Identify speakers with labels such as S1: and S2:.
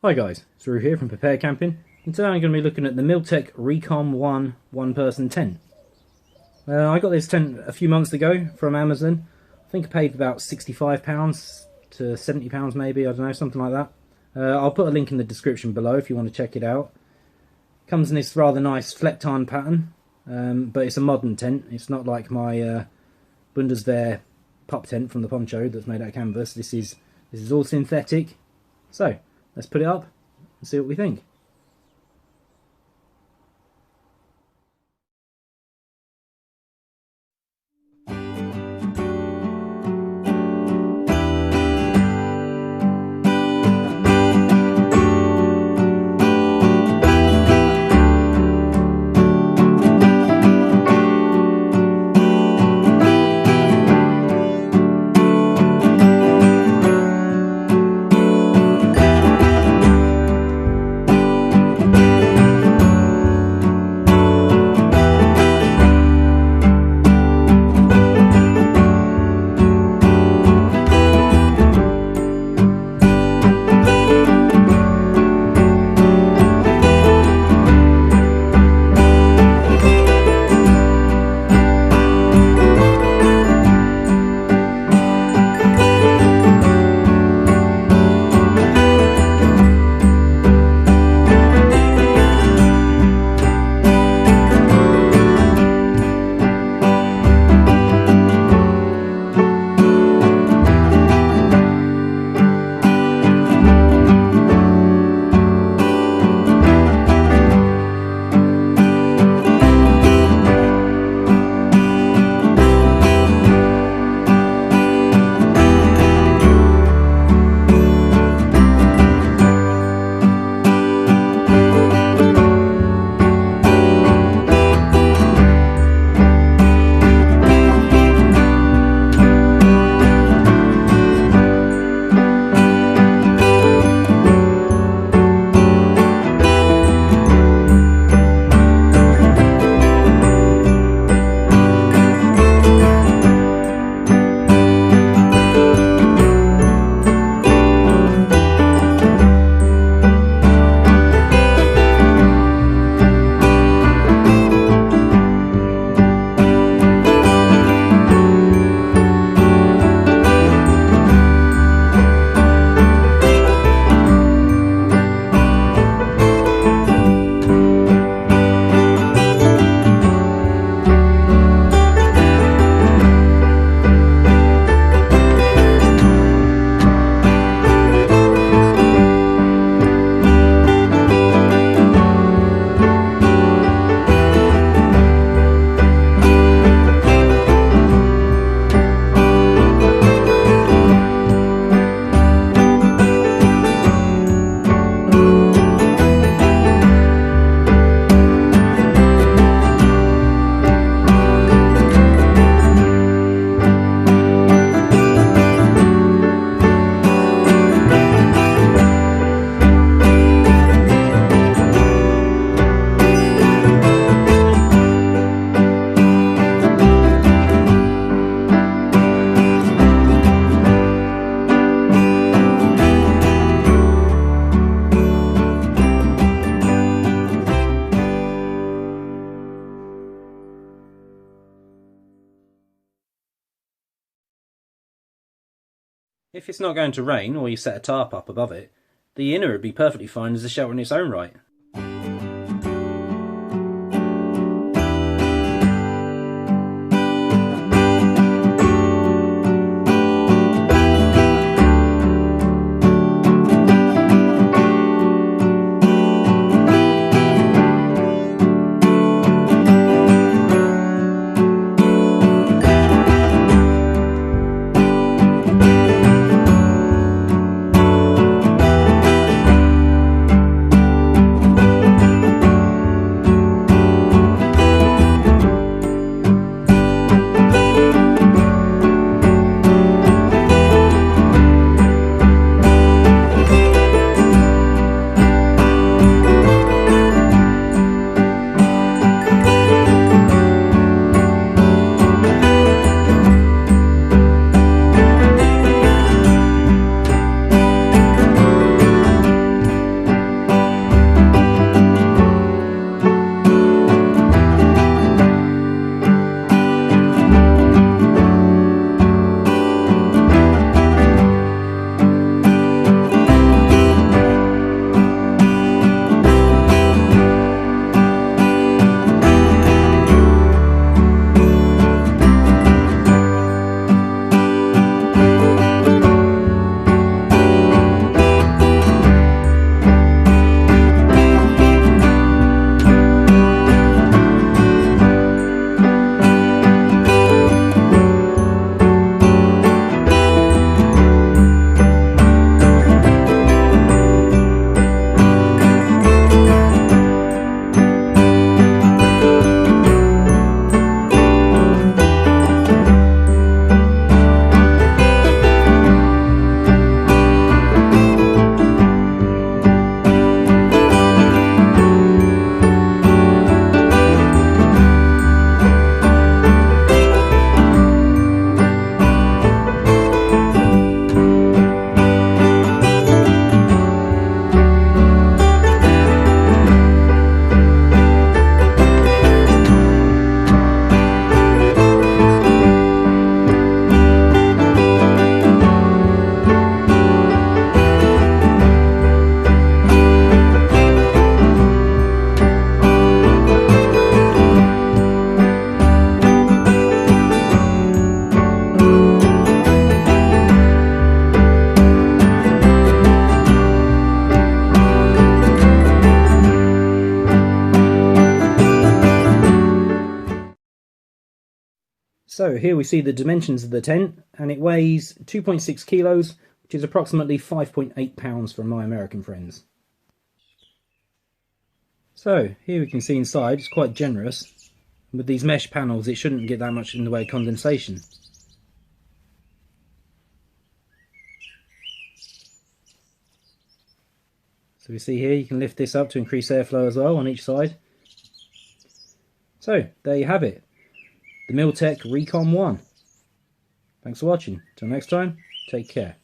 S1: Hi guys, it's Roo here from Prepare Camping, and today I'm going to be looking at the Mil-Tec RECOM 1 one-person tent. I got this tent a few months ago from Amazon. I think I paid about £65 to £70 maybe, I don't know, something like that. I'll put a link in the description below if you want to check it out. Comes in this rather nice Flecktarn pattern, but it's a modern tent. It's not like my Bundeswehr pup tent from the poncho that's made out of canvas. This is all synthetic. So let's put it up and see what we think. If it's not going to rain, or you set a tarp up above it, the inner would be perfectly fine as a shelter in its own right. So here we see the dimensions of the tent, and it weighs 2.6 kilos, which is approximately 5.8 pounds for my American friends. So here we can see inside, it's quite generous. With these mesh panels it shouldn't get that much in the way of condensation. So we see here you can lift this up to increase airflow as well on each side. So there you have it, the Mil-Tec RECOM 1. Thanks for watching. Till next time, take care.